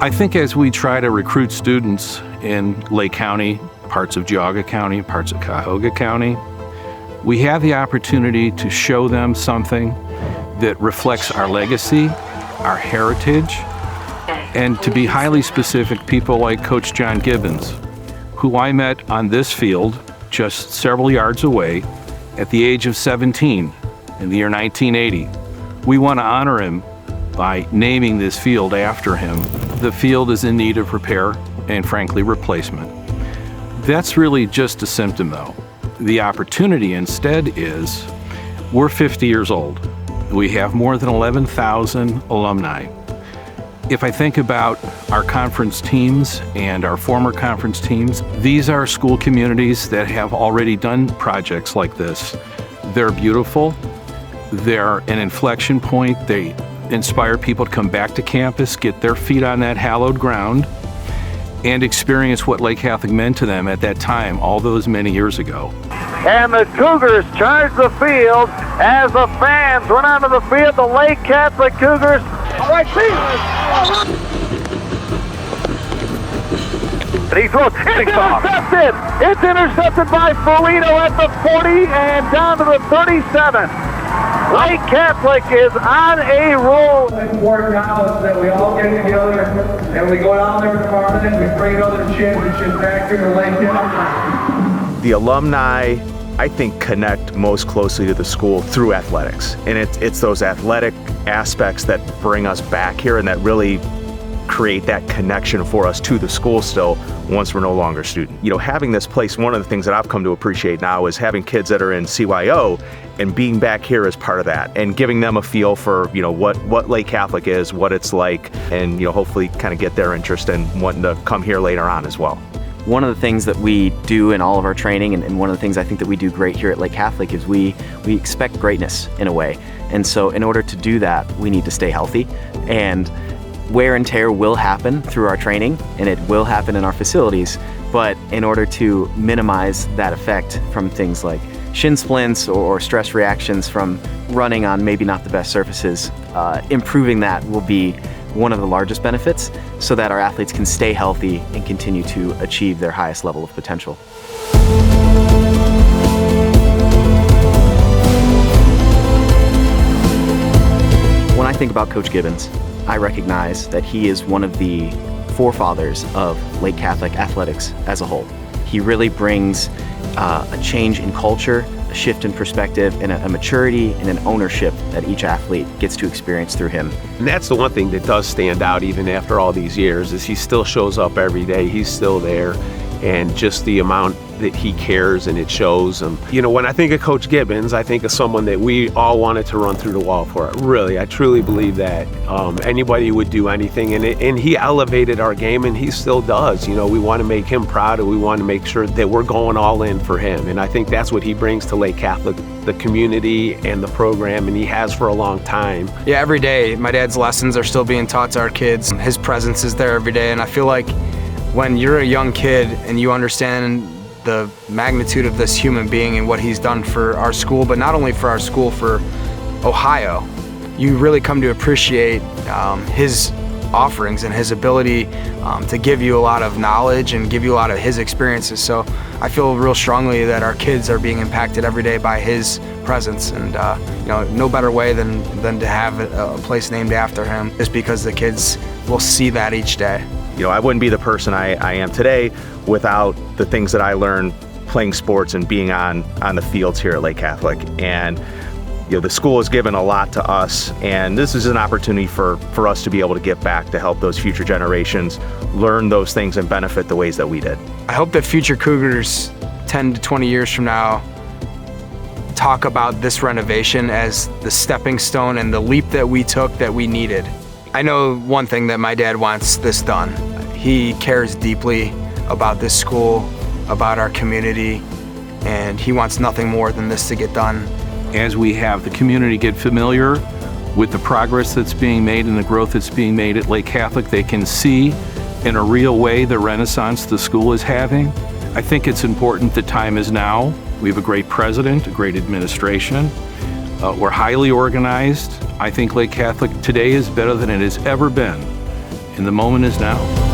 I think as we try to recruit students in Lake County, parts of Geauga County, parts of Cuyahoga County, we have the opportunity to show them something that reflects our legacy, our heritage, and to be highly specific, people like Coach John Gibbons, who I met on this field just several yards away at the age of 17 in the year 1980. We want to honor him by naming this field after him. The field is in need of repair and, frankly, replacement. That's really just a symptom, though. The opportunity instead is we're 50 years old. We have more than 11,000 alumni. If I think about our conference teams and our former conference teams, these are school communities that have already done projects like this. They're beautiful. They're an inflection point. They inspire people to come back to campus, get their feet on that hallowed ground, and experience what Lake Catholic meant to them at that time, all those many years ago. And the Cougars charge the field as the fans run onto the field. The Lake Catholic Cougars. All right, and he throws. It's intercepted. It's intercepted by Ferrito at the 40 and down to the 37. Lake Catholic is on a roll. It's important now is that we all get together and we go down there tomorrow and we bring another championship back here to Lake Catholic. The alumni, I think, connect most closely to the school through athletics. And it's those athletic aspects that bring us back here and that really create that connection for us to the school still once we're no longer student. You know, having this place, one of the things that I've come to appreciate now is having kids that are in CYO and being back here as part of that and giving them a feel for, you know, what Lake Catholic is, what it's like, and, you know, hopefully kind of get their interest in wanting to come here later on as well. One of the things that we do in all of our training, and one of the things I think that we do great here at Lake Catholic, is we expect greatness in a way. And so in order to do that, we need to stay healthy. And wear and tear will happen through our training, and it will happen in our facilities. But in order to minimize that effect from things like shin splints or stress reactions from running on maybe not the best surfaces, improving that will be one of the largest benefits so that our athletes can stay healthy and continue to achieve their highest level of potential. When I think about Coach Gibbons, I recognize that he is one of the forefathers of Lake Catholic athletics as a whole. He really brings a change in culture, a shift in perspective, and a maturity and an ownership that each athlete gets to experience through him. And that's the one thing that does stand out even after all these years is he still shows up every day. He's still there, and just the amount that he cares, and it shows. You know, when I think of Coach Gibbons, I think of someone that we all wanted to run through the wall for. Really, I truly believe that anybody would do anything, and he elevated our game, and he still does. You know, we want to make him proud, and we want to make sure that we're going all in for him, and I think that's what he brings to Lake Catholic, the community and the program, and he has for a long time. Yeah, every day, my dad's lessons are still being taught to our kids. His presence is there every day, and I feel like when you're a young kid and you understand the magnitude of this human being and what he's done for our school, but not only for our school, for Ohio, you really come to appreciate his offerings and his ability to give you a lot of knowledge and give you a lot of his experiences. So I feel real strongly that our kids are being impacted every day by his presence, and you know, no better way than to have a place named after him, just because the kids will see that each day. You know, I wouldn't be the person I am today without the things that I learned playing sports and being on the fields here at Lake Catholic. And you know, the school has given a lot to us, and this is an opportunity for us to be able to give back to help those future generations learn those things and benefit the ways that we did. I hope that future Cougars 10 to 20 years from now talk about this renovation as the stepping stone and the leap that we took that we needed. I know one thing, that my dad wants this done. He cares deeply about this school, about our community, and he wants nothing more than this to get done. As we have the community get familiar with the progress that's being made and the growth that's being made at Lake Catholic, they can see in a real way the renaissance the school is having. I think it's important the time is now. We have a great president, a great administration. We're highly organized. I think Lake Catholic today is better than it has ever been. and the moment is now.